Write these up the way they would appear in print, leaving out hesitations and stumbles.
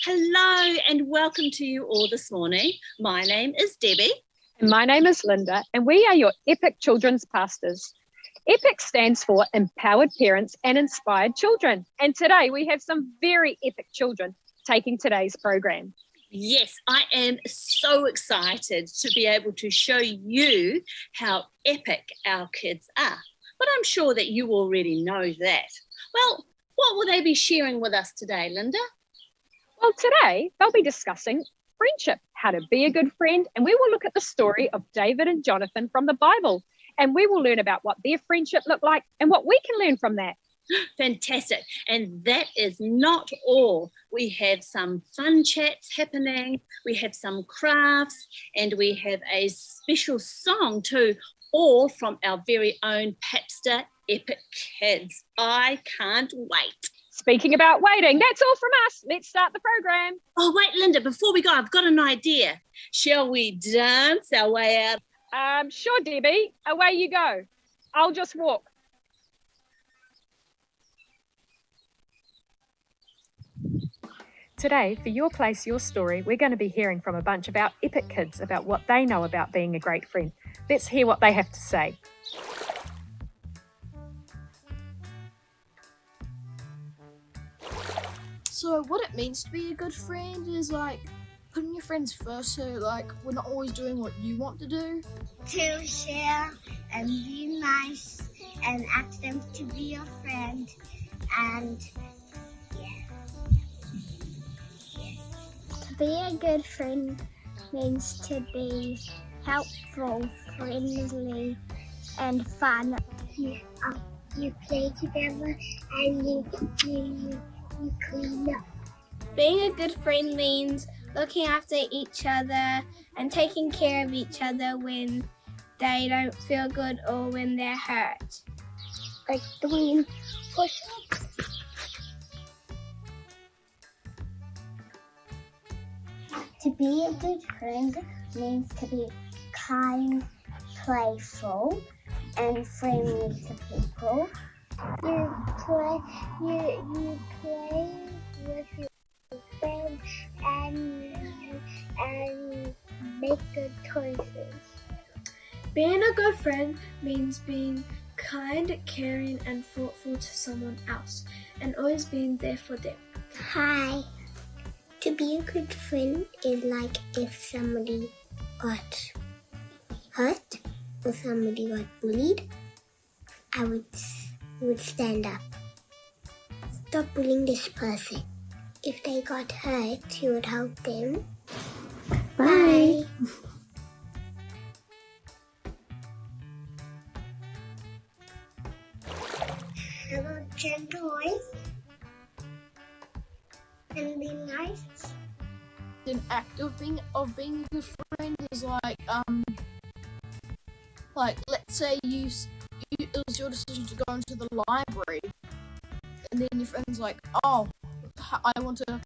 Hello and welcome to you all this morning. My name is Debbie. And my name is Linda, and we are your EPIC Children's Pastors. EPIC stands for Empowered Parents and Inspired Children. And today we have some very epic children taking today's program. Yes, I am so excited to be able to show you how epic our kids are. But I'm sure that you already know that. Well, what will they be sharing with us today, Linda? Well, today they'll be discussing friendship, how to be a good friend, and we will look at the story of David and Jonathan from the Bible, and we will learn about what their friendship looked like and what we can learn from that. Fantastic. And that is not all. We have some fun chats happening, we have some crafts, and we have a special song too, all from our very own Papster Epic Kids. I can't wait. Speaking about waiting, that's all from us. Let's start the program. Oh, wait, Linda, before we go, I've got an idea. Shall we dance our way out? Sure, Debbie. Away you go. I'll just walk. Today, for Your Place, Your Story, we're going to be hearing from a bunch of our epic kids about what they know about being a great friend. Let's hear what they have to say. So what it means to be a good friend is like putting your friends first, so like we're not always doing what you want to do. To share and be nice and ask them to be your friend and To be a good friend means to be helpful, friendly, and fun. You play together and you clean up. Being a good friend means looking after each other and taking care of each other when they don't feel good or when they're hurt. Like doing push-ups. To be a good friend means to be kind, playful, and friendly to people. You play with your friend and make good choices. Being a good friend means being kind, caring, and thoughtful to someone else, and always being there for them. Hi. To be a good friend is like if somebody got hurt or somebody got bullied, I would stand up. Stop bullying this person. If they got hurt, you would help them. Bye. Hello, toys. And be nice. An act of being a good friend is like let's say it was your decision to go into the library, and then your friend's like, oh, I want to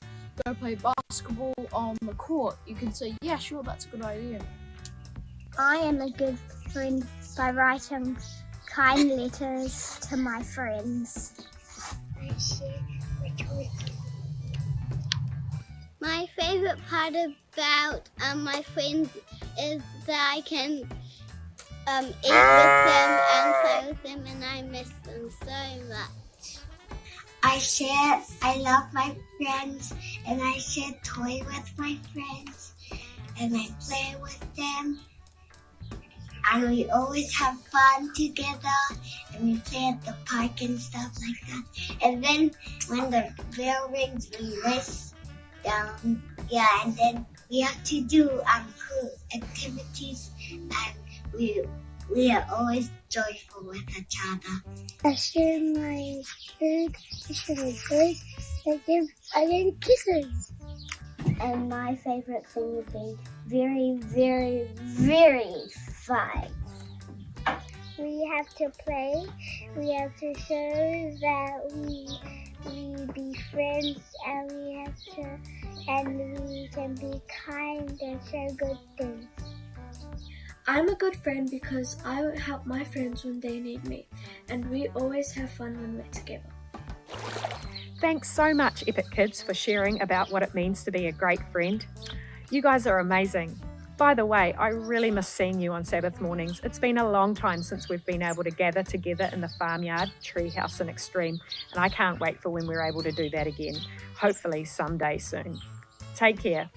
go play basketball on the court. You can say, yeah, sure, that's a good idea. I am a good friend by writing kind letters to my friends. I share my choices. My favorite part about my friends is that I can eat with them and play with them, and I miss them so much. I love my friends, and I share toys with my friends, and I play with them, and we always have fun together, and we play at the park and stuff like that. And then when the bell rings, we race down, and then we have to do cool activities, and we are always joyful with each other. I share my food, I share my toys, I give kisses. And my favorite thing is being very, very, very fun. We have to play, we have to show that we be friends, and we can be kind and share good things. I'm a good friend because I help my friends when they need me, and we always have fun when we're together. Thanks so much, Epic Kids, for sharing about what it means to be a great friend. You guys are amazing. By the way, I really miss seeing you on Sabbath mornings. It's been a long time since we've been able to gather together in the farmyard, treehouse and Extreme, and I can't wait for when we're able to do that again, hopefully someday soon. Take care.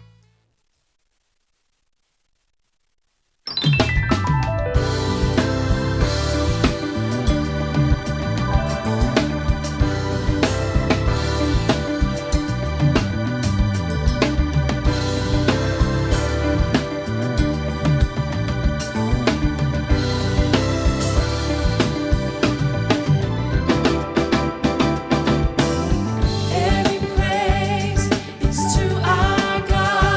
Every praise is to our God.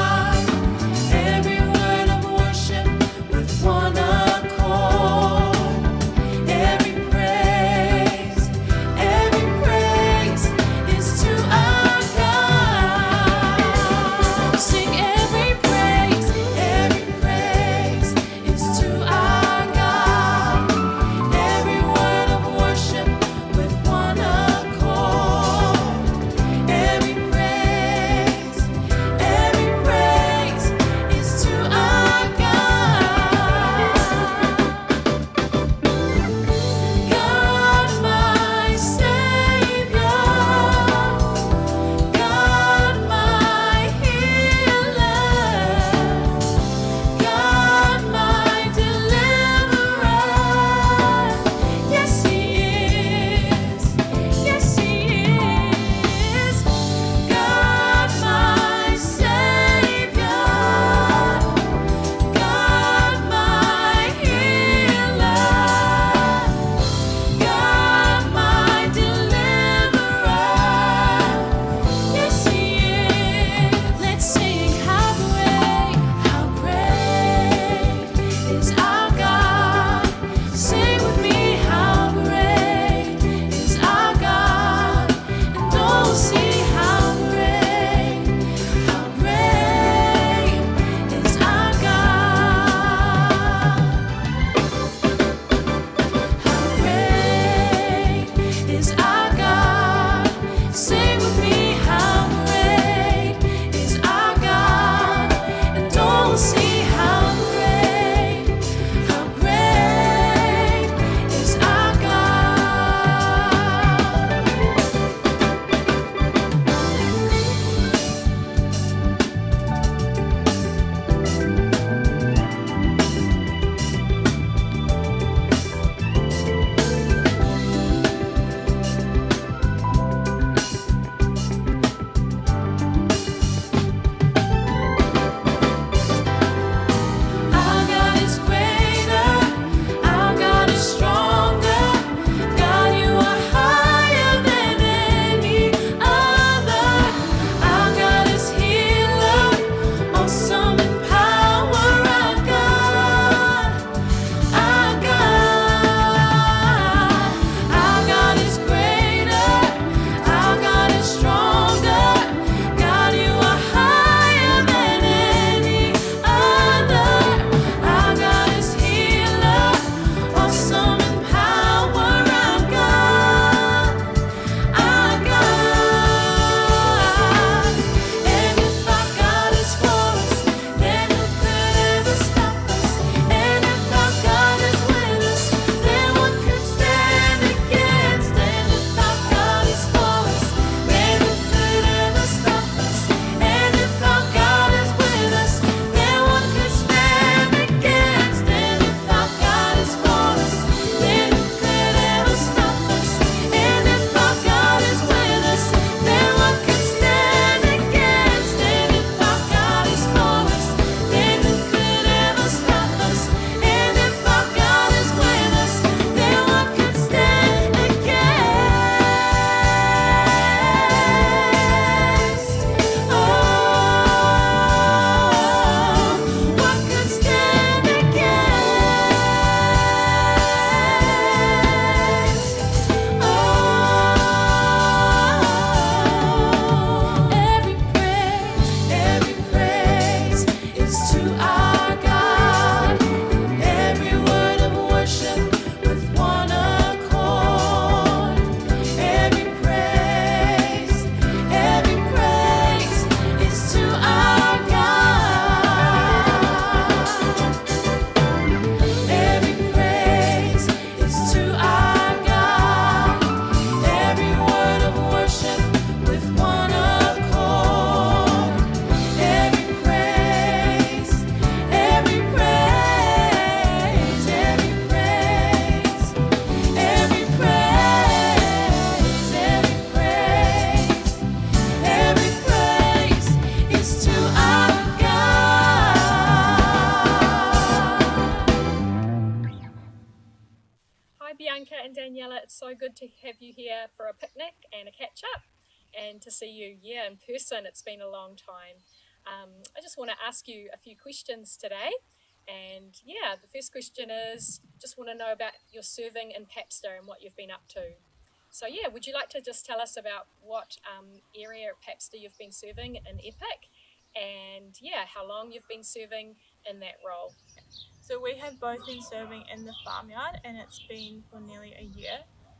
it's so good to have you here for a picnic and a catch up and to see you, in person. It's been a long time. I just want to ask you a few questions today. And the first question is, just want to know about your serving in Papster and what you've been up to. So would you like to just tell us about what area at Papster you've been serving in EPIC, and how long you've been serving in that role? So we have both been serving in the farmyard, and it's been for nearly a year,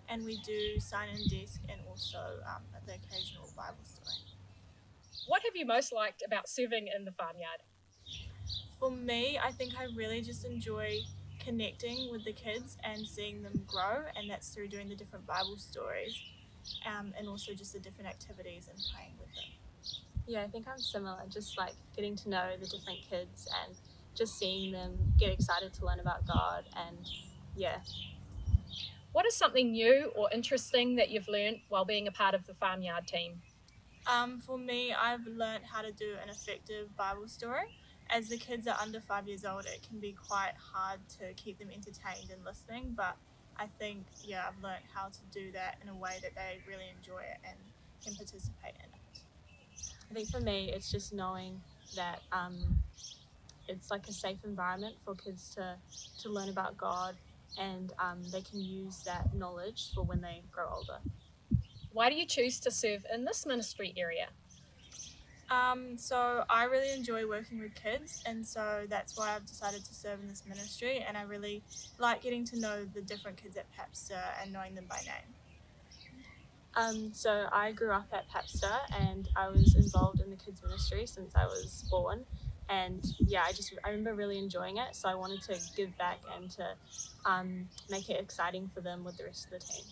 and we do sign-in desk and also the occasional Bible story. What have you most liked about serving in the farmyard? For me, I think I really just enjoy connecting with the kids and seeing them grow, and that's through doing the different Bible stories and also just the different activities and playing with them. Yeah, I think I'm similar, just like getting to know the different kids and just seeing them get excited to learn about God. And what is something new or interesting that you've learned while being a part of the farmyard team? For me, I've learned how to do an effective Bible story. As the kids are under 5 years old, it can be quite hard to keep them entertained and listening, but I think, I've learned how to do that in a way that they really enjoy it and can participate in it. I think for me, it's just knowing that it's like a safe environment for kids to learn about God, and they can use that knowledge for when they grow older. Why do you choose to serve in this ministry area? So I really enjoy working with kids, and so that's why I've decided to serve in this ministry, and I really like getting to know the different kids at Papster and knowing them by name. So I grew up at Papster, and I was involved in the kids ministry since I was born, and I remember really enjoying it, so I wanted to give back and to make it exciting for them with the rest of the team.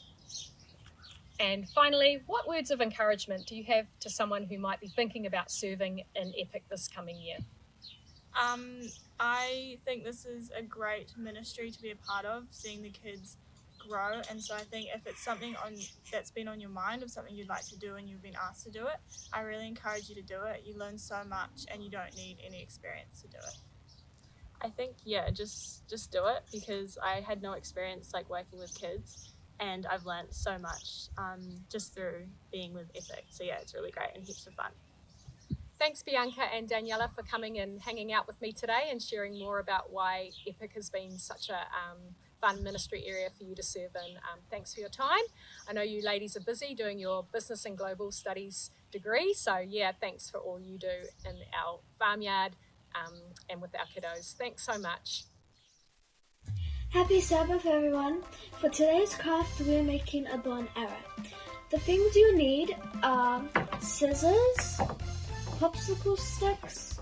And finally, what words of encouragement do you have to someone who might be thinking about serving in EPIC this coming year? I think this is a great ministry to be a part of, seeing the kids grow, and so I think if it's something that's been on your mind, of something you'd like to do and you've been asked to do it, I really encourage you to do it. You learn so much and you don't need any experience to do it. I think, just do it, because I had no experience like working with kids, and I've learned so much just through being with EPIC. So it's really great and heaps of fun. Thanks, Bianca and Daniela, for coming and hanging out with me today and sharing more about why EPIC has been such a fun ministry area for you to serve in. Thanks for your time. I know you ladies are busy doing your business and global studies degree. So thanks for all you do in our farmyard and with our kiddos. Thanks so much. Happy Sabbath, everyone. For today's craft, we're making a bow and arrow. The things you need are scissors, popsicle sticks,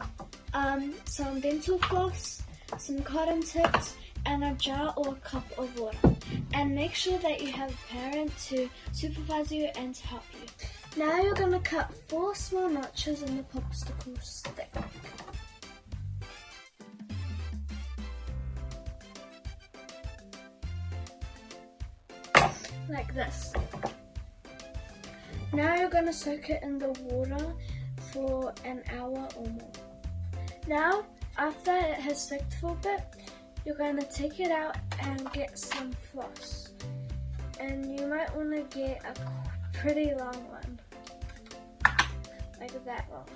some dental floss, some cotton tips, and a jar or a cup of water. And make sure that you have a parent to supervise you and to help you. Now you're going to cut 4 small notches in the popsicle stick. Like this. Now you're going to soak it in the water for an hour or more. Now, after it has soaked for a bit, you're going to take it out and get some floss. And you might want to get a pretty long one. Like that long.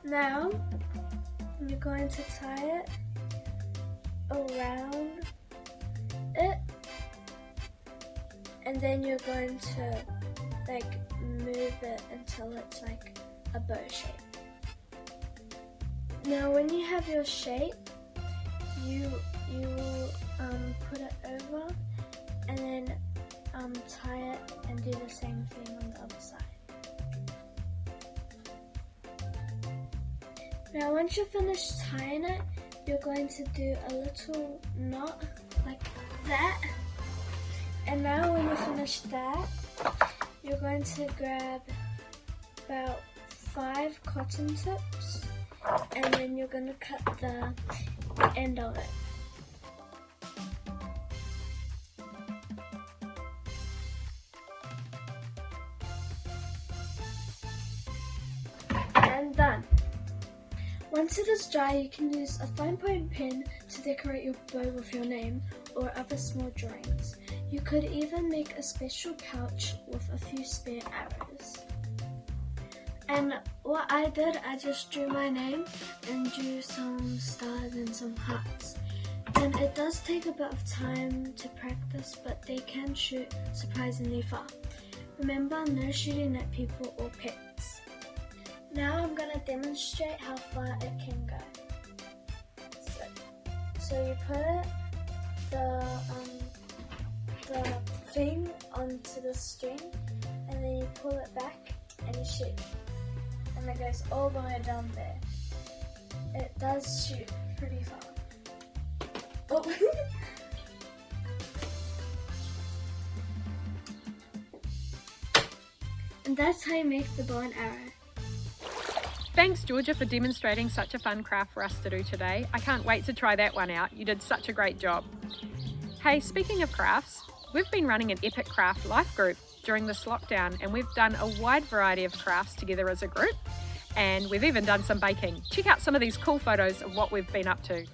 Now, you're going to tie it around it. And then you're going to move it until it's like a bow shape. Now when you have your shape, you will put it over and then tie it and do the same thing on the other side. Now once you're finished tying it, you're going to do a little knot like that. And now when you finish that, you're going to grab about 5 cotton tips, and then you're going to cut the end of it. And done. Once it is dry, you can use a fine point pen to decorate your bow with your name or other small drawings. You could even make a special pouch with a few spare arrows. And what I did, I just drew my name and drew some stars and some hearts. And it does take a bit of time to practice, but they can shoot surprisingly far. Remember, no shooting at people or pets. Now I'm going to demonstrate how far it can go. So you put the thing onto the string, and then you pull it back and you shoot. And it goes all the way down there. It does shoot pretty far. Oh. And that's how you make the bow and arrow. Thanks, Georgia, for demonstrating such a fun craft for us to do today. I can't wait to try that one out. You did such a great job. Hey, speaking of crafts, we've been running an Epic Craft Life group during this lockdown, and we've done a wide variety of crafts together as a group, and we've even done some baking. Check out some of these cool photos of what we've been up to.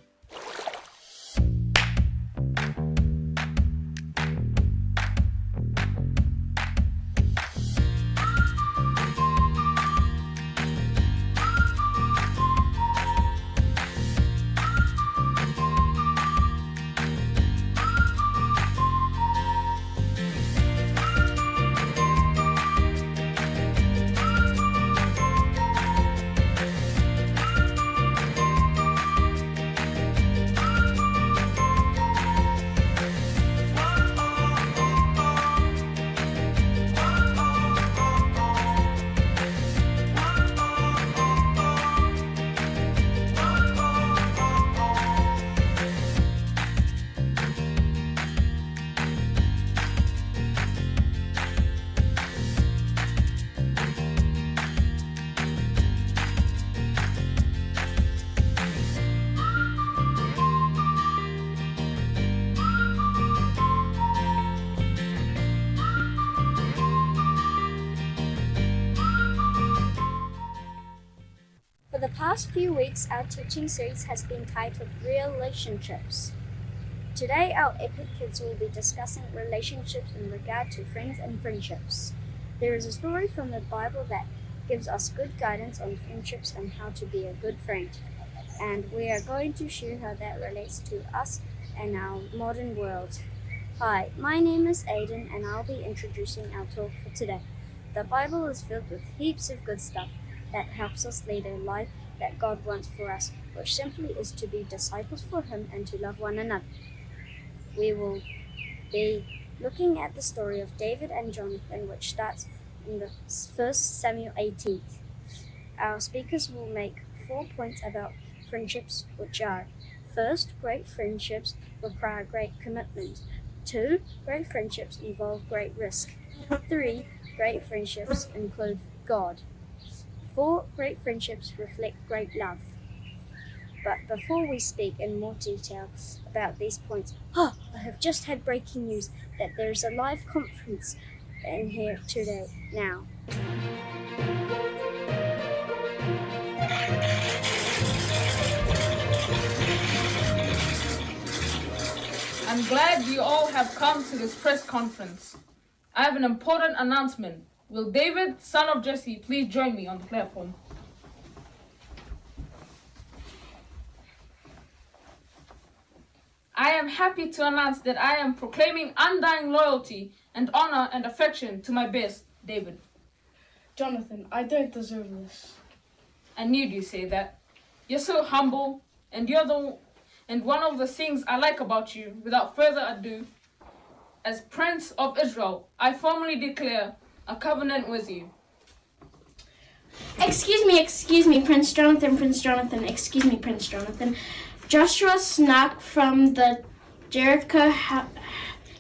For the past few weeks, our teaching series has been titled Relationships. Today, our Epic Kids will be discussing relationships in regard to friends and friendships. There is a story from the Bible that gives us good guidance on friendships and how to be a good friend. And we are going to share how that relates to us and our modern world. Hi, my name is Aiden, and I'll be introducing our talk for today. The Bible is filled with heaps of good stuff that helps us lead a life that God wants for us, which simply is to be disciples for Him and to love one another. We will be looking at the story of David and Jonathan, which starts in the 1 Samuel 18. Our speakers will make 4 points about friendships, which are: first, great friendships require great commitment. 2, great friendships involve great risk. 3, great friendships include God. 4, great friendships reflect great love. But before we speak in more detail about these points, I have just had breaking news that there is a live conference in here today now. I'm glad you all have come to this press conference. I have an important announcement. Will David, son of Jesse, please join me on the platform? I am happy to announce that I am proclaiming undying loyalty and honor and affection to my best, David. Jonathan, I don't deserve this. I knew you'd say that. You're so humble, and one of the things I like about you. Without further ado, as Prince of Israel, I formally declare a covenant with you. Excuse me, Prince Jonathan, excuse me, Prince Jonathan. Joshua Snuck from the Jericho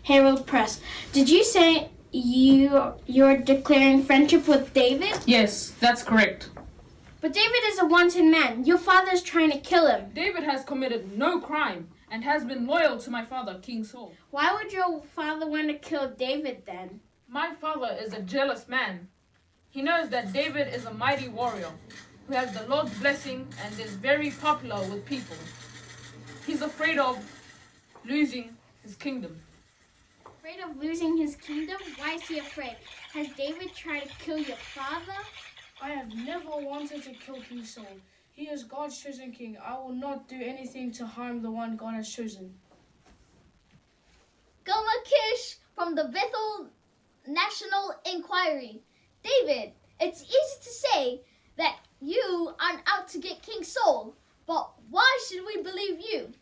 Herald Press. Did you say you're declaring friendship with David? Yes, that's correct. But David is a wanted man. Your father is trying to kill him. David has committed no crime and has been loyal to my father, King Saul. Why would your father want to kill David then? My father is a jealous man. He knows that David is a mighty warrior who has the Lord's blessing and is very popular with people. He's afraid of losing his kingdom. afraid of losing his kingdom? Why is he afraid? Has David tried to kill your father? I have never wanted to kill King Saul. He is God's chosen king. I will not do anything to harm the one God has chosen. Gomer Kish from the Bethel National Inquiry. David, it's easy to say that you aren't out to get King Saul, but why should we believe you?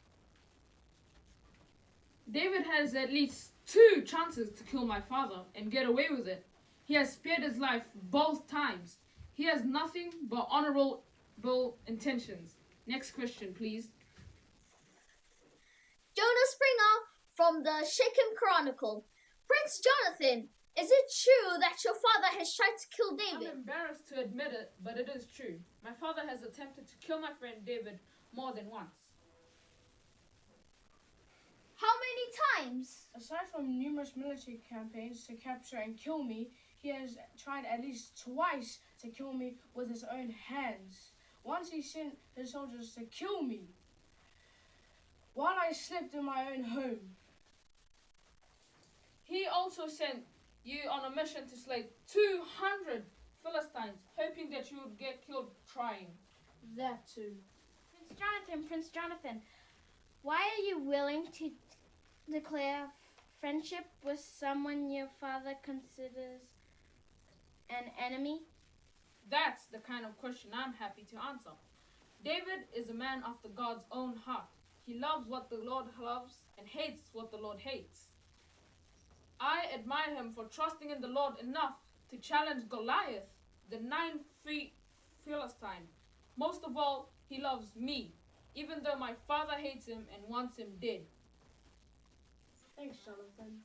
David has at least 2 chances to kill my father and get away with it. He has spared his life both times. He has nothing but honorable intentions. Next question, please. Jonah Springer from the Shechem Chronicle. Prince Jonathan, is it true that your father has tried to kill David? I'm embarrassed to admit it, but it is true. My father has attempted to kill my friend David more than once. How many times? Aside from numerous military campaigns to capture and kill me, he has tried at least twice to kill me with his own hands. Once he sent his soldiers to kill me while I slept in my own home. He also sent you on a mission to slay 200 Philistines, hoping that you would get killed trying. That too. Prince Jonathan, why are you willing to declare friendship with someone your father considers an enemy? That's the kind of question I'm happy to answer. David is a man after God's own heart. He loves what the Lord loves and hates what the Lord hates. I admire him for trusting in the Lord enough to challenge Goliath, the 9-foot Philistine. Most of all, he loves me, even though my father hates him and wants him dead. Thanks, Jonathan.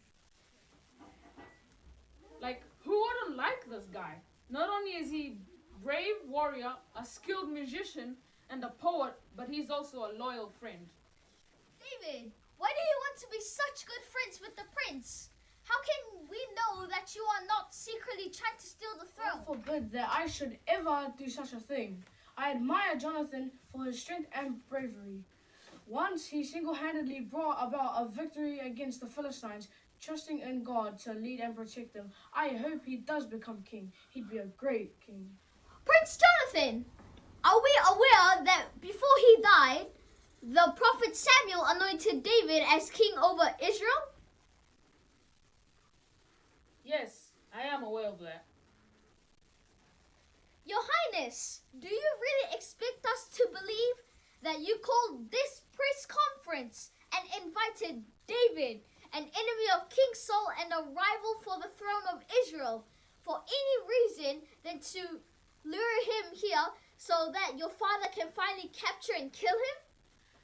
Like, who wouldn't like this guy? Not only is he a brave warrior, a skilled musician, and a poet, but he's also a loyal friend. David, why do you want to be such good friends with the prince? How can we know that you are not secretly trying to steal the throne? God forbid that I should ever do such a thing. I admire Jonathan for his strength and bravery. Once he single-handedly brought about a victory against the Philistines, trusting in God to lead and protect them. I hope he does become king. He'd be a great king. Prince Jonathan, are we aware that before he died, the prophet Samuel anointed David as king over Israel? Yes, I am aware of that. Your Highness, do you really expect us to believe that you called this press conference and invited David, an enemy of King Saul and a rival for the throne of Israel, for any reason than to lure him here so that your father can finally capture and kill him?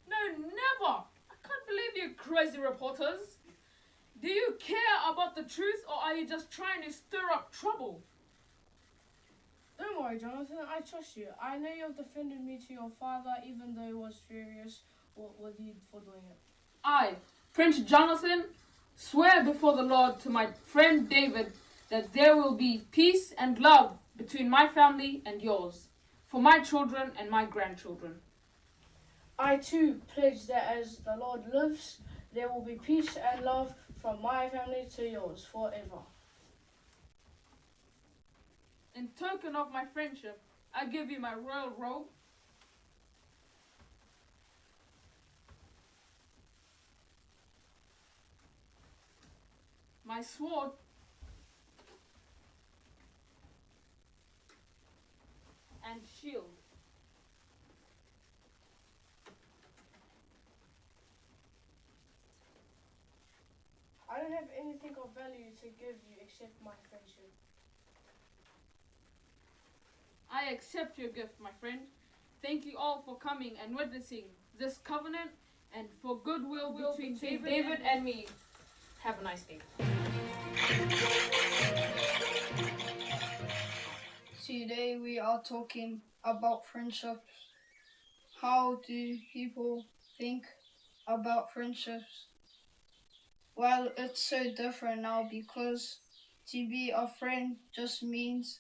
No, never! I can't believe you crazy reporters. Do you care about the truth, or are you just trying to stir up trouble? Don't worry, Jonathan. I trust you. I know you have defended me to your father, even though he was furious with you for doing it. I, Prince Jonathan, swear before the Lord to my friend David that there will be peace and love between my family and yours, for my children and my grandchildren. I too pledge that as the Lord lives, there will be peace and love from my family to yours forever. In token of my friendship, I give you my royal robe, my sword, and shield. I don't have anything of value to give you except my friendship. I accept your gift, my friend. Thank you all for coming and witnessing this covenant and for goodwill between David and me. Have a nice day. Today we are talking about friendships. How do people think about friendships? Well, it's so different now because to be a friend just means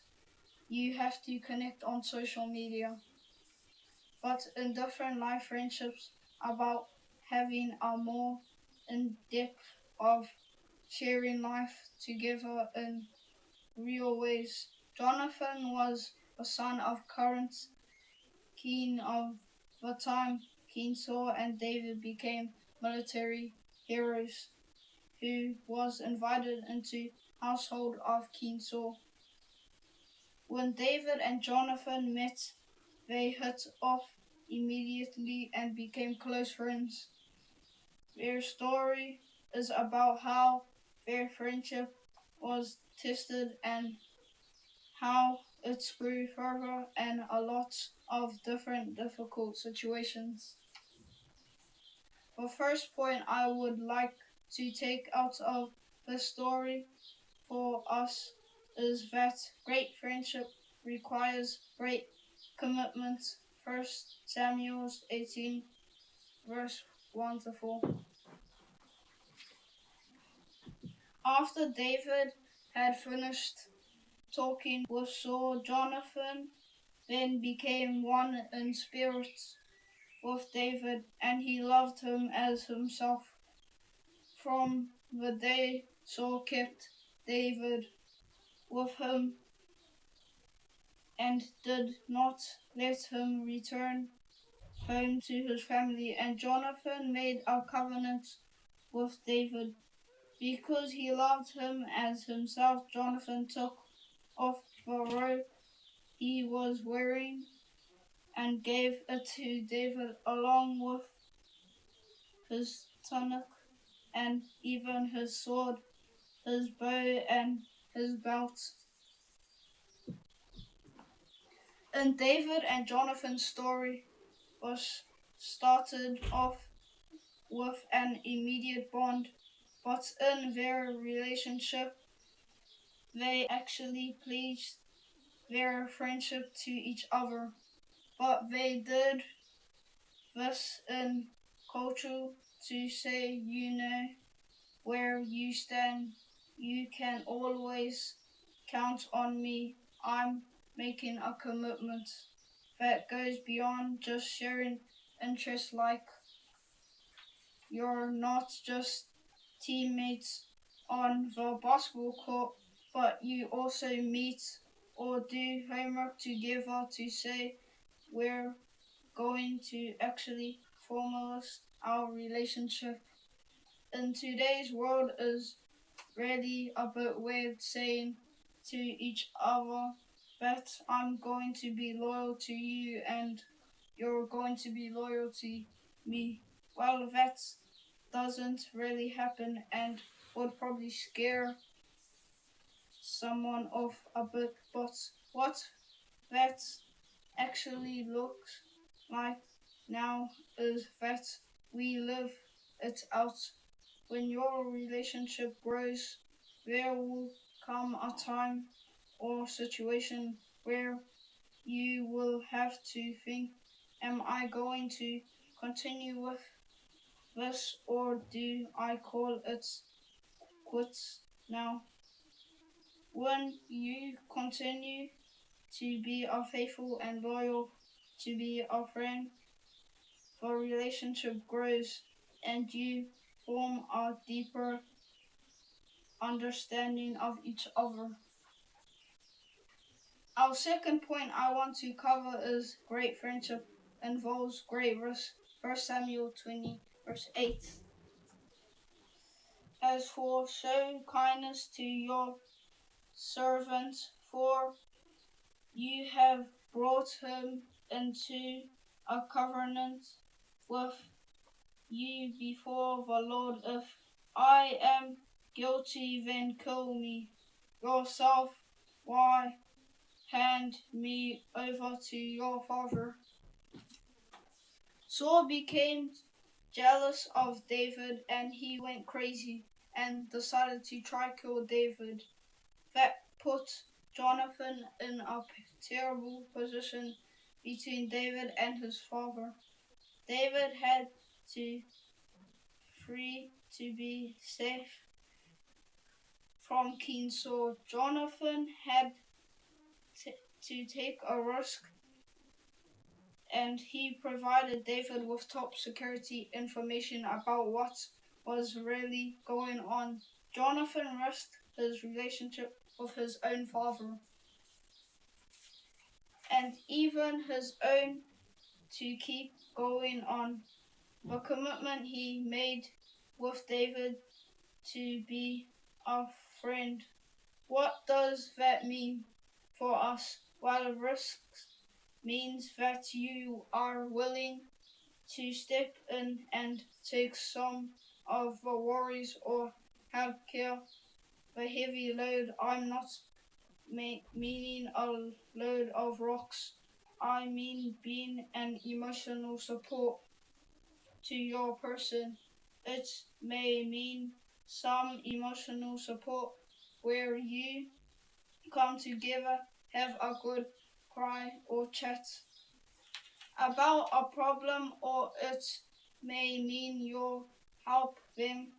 you have to connect on social media. But in different life friendships about having a more in-depth of sharing life together in real ways. Jonathan was a son of current king of the time. King Saul and David became military heroes who was invited into household of King Saul. When David and Jonathan met, they hit off immediately and became close friends. Their story is about how their friendship was tested and how it grew further and a lot of different difficult situations. The first point I would like to take out of the story for us is that great friendship requires great commitment. 1 Samuel 18, verse 1 to 4. After David had finished talking with Saul, Jonathan then became one in spirit with David, and he loved him as himself. From the day Saul kept David with him and did not let him return home to his family, and Jonathan made a covenant with David. Because he loved him as himself, Jonathan took off the robe he was wearing and gave it to David along with his tunic and even his sword, his bow and his belt. And David and Jonathan's story was started off with an immediate bond, but in their relationship they actually pledged their friendship to each other. But they did this in culture to say, you know where you stand. You can always count on me. I'm making a commitment that goes beyond just sharing interests, like you're not just teammates on the basketball court, but you also meet or do homework together to say we're going to actually formalize our relationship. In today's world is really a bit weird saying to each other that I'm going to be loyal to you and you're going to be loyal to me. Well, that doesn't really happen and would probably scare someone off a bit, but what that actually looks like now is that we live it out. When your relationship grows, there will come a time or situation where you will have to think, am I going to continue with this or do I call it quits now? When you continue to be a faithful and loyal, to be a friend, the relationship grows and you form a deeper understanding of each other. Our second point I want to cover is great friendship involves great risk. 1 Samuel 20, verse 8. As for show kindness to your servant, for you have brought him into a covenant with you before the Lord. If I am guilty, then kill me yourself. Why hand me over to your father? Saul became jealous of David and he went crazy and decided to try kill David. That put Jonathan in a terrible position between David and his father. David had to flee to be safe from King Saul. Jonathan had to take a risk and he provided David with top security information about what was really going on Jonathan risked his relationship with his own father and even his own to keep going on. The commitment he made with David to be a friend. What does that mean for us? Well, risks means that you are willing to step in and take some of the worries or help carry the heavy load. I'm not meaning a load of rocks. I mean being an emotional support to your person. It may mean some emotional support where you come together, have a good cry or chat about a problem, or it may mean you help them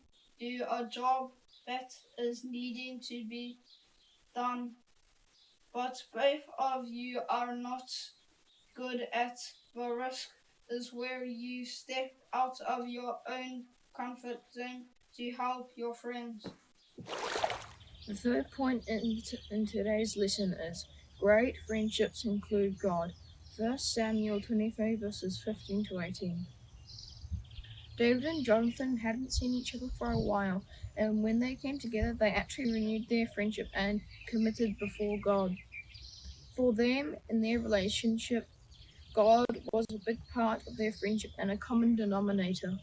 do a job that is needing to be done. But both of you are not good at the risk is where you step out of your own comfort zone to help your friends. The third point in today's lesson is great friendships include God. 1 Samuel 23 verses 15 to 18. David and Jonathan hadn't seen each other for a while, and when they came together, they actually renewed their friendship and committed before God. For them, in their relationship, God was a big part of their friendship and a common denominator,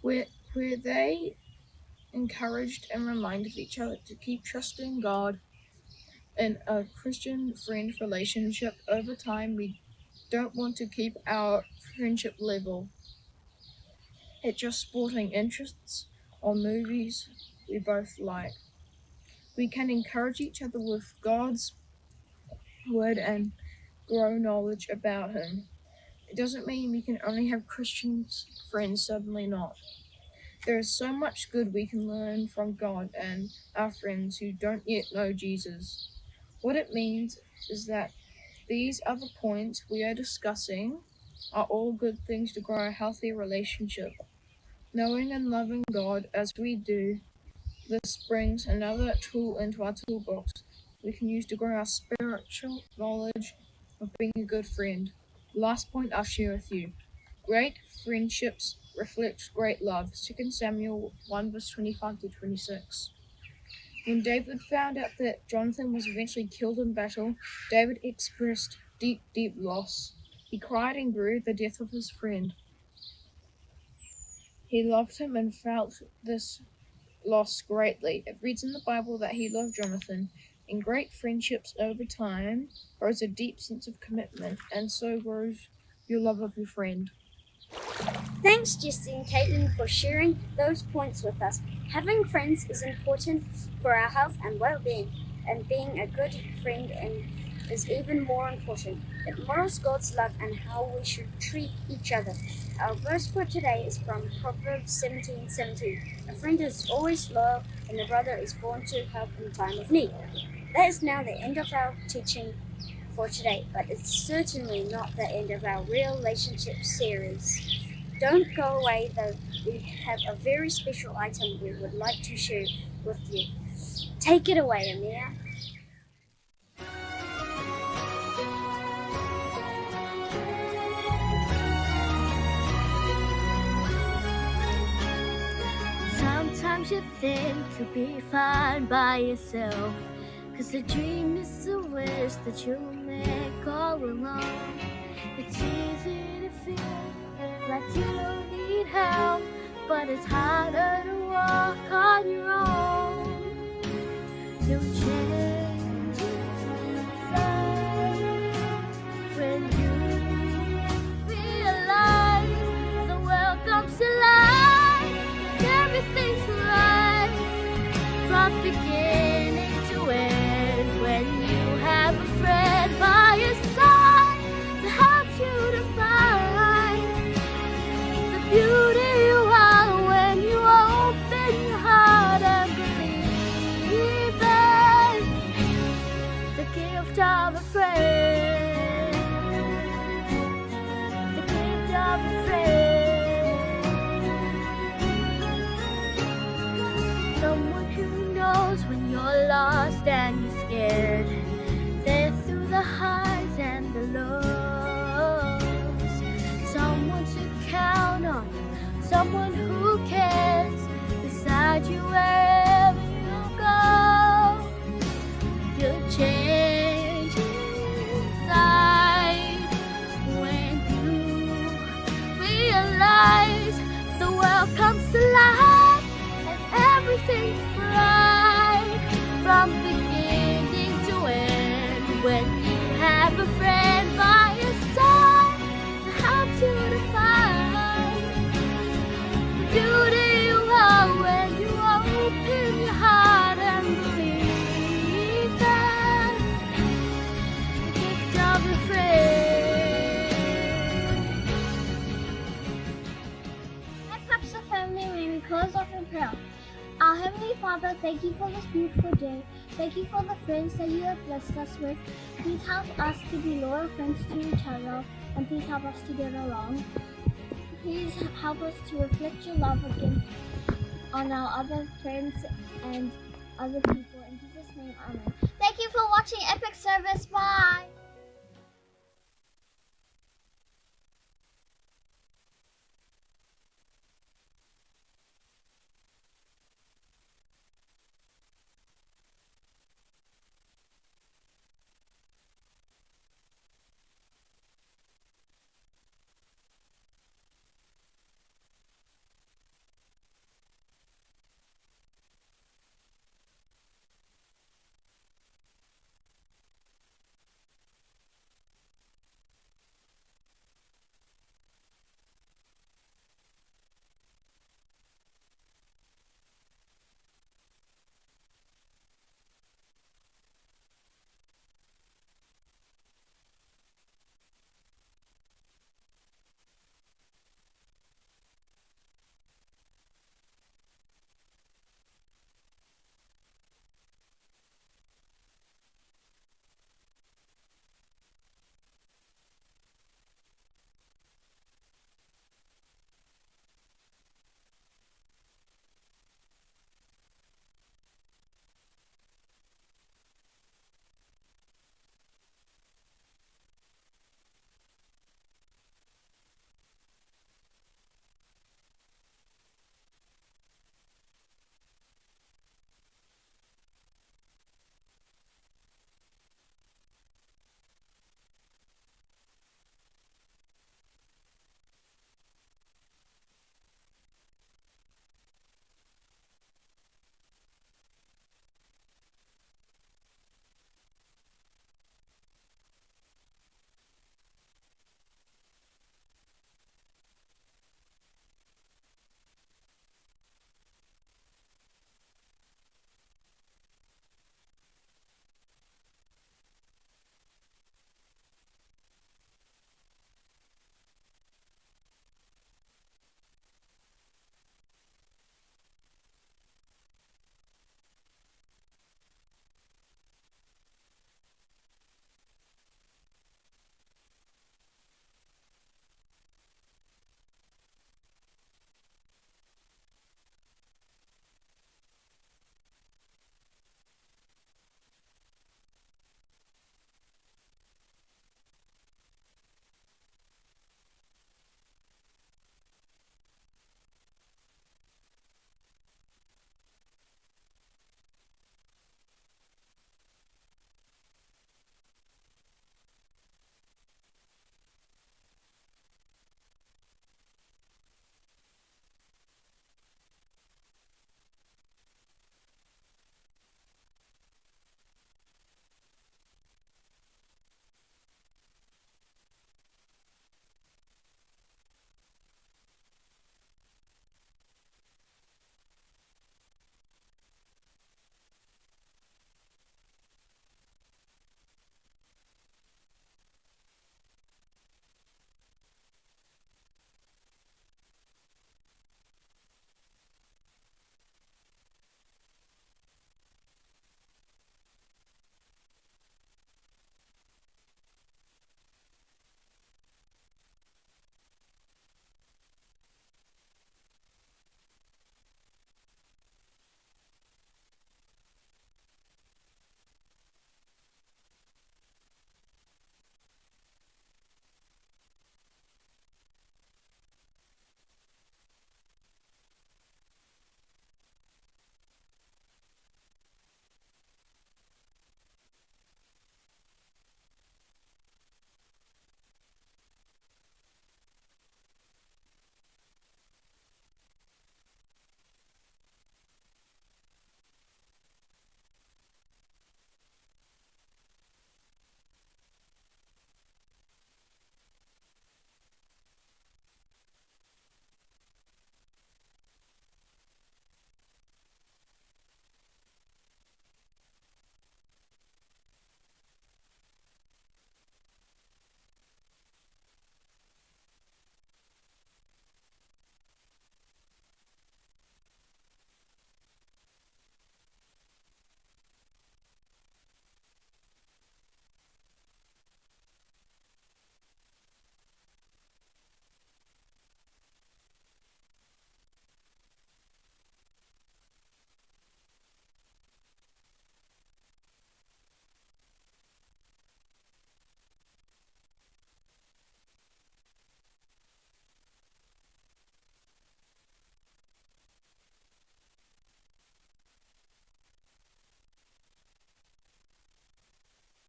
where they encouraged and reminded each other to keep trusting God. In a Christian friend relationship, over time, we don't want to keep our friendship level at just sporting interests or movies we both like. We can encourage each other with God's word and grow knowledge about Him. It doesn't mean we can only have Christian friends, certainly not. There is so much good we can learn from God and our friends who don't yet know Jesus. What it means is that these other points we are discussing are all good things to grow a healthy relationship. Knowing and loving God as we do, this brings another tool into our toolbox we can use to grow our spiritual knowledge of being a good friend. Last point I'll share with you. Great friendships reflect great love. 2 Samuel 1 verse 25 to 26. When David found out that Jonathan was eventually killed in battle, David expressed deep, deep loss. He cried and grieved the death of his friend. He loved him and felt this loss greatly. It reads in the Bible that he loved Jonathan. In great friendships over time grows a deep sense of commitment, and so grows your love of your friend. Thanks, Jessie and Caitlin, for sharing those points with us. Having friends is important for our health and well-being, and being a good friend is even more important. It models God's love and how we should treat each other. Our verse for today is from Proverbs 17:17. A friend is always loyal, and a brother is born to help in time of need. That is now the end of our teaching for today, but it's certainly not the end of our relationship series. Don't go away though, we have a very special item we would like to share with you. Take it away, Amir. Sometimes you think you'll be fine by yourself, 'cause a dream is a wish that you make all alone. It's easy to feel like you don't need help, but it's harder to walk on your own. You'll change inside when you realize the world comes to life, everything's right from beginning to end. When you have a friend by your side to help you to find the beauty you are when you open your heart and believe in the gift of a friend, the gift of a friend. Someone everything's bright from beginning to end. When you have a friend by your side that helps you to find the beauty you are when you open your heart and believe that the gift of a friend. Hi, Papsa family. May we close off in prayer. Our Heavenly Father, thank you for this beautiful day. Thank you for the friends that you have blessed us with. Please help us to be loyal friends to each other, and please help us to get along. Please help us to reflect your love on our other friends and other people. In Jesus' name, amen. Thank you for watching Epic Service. Bye.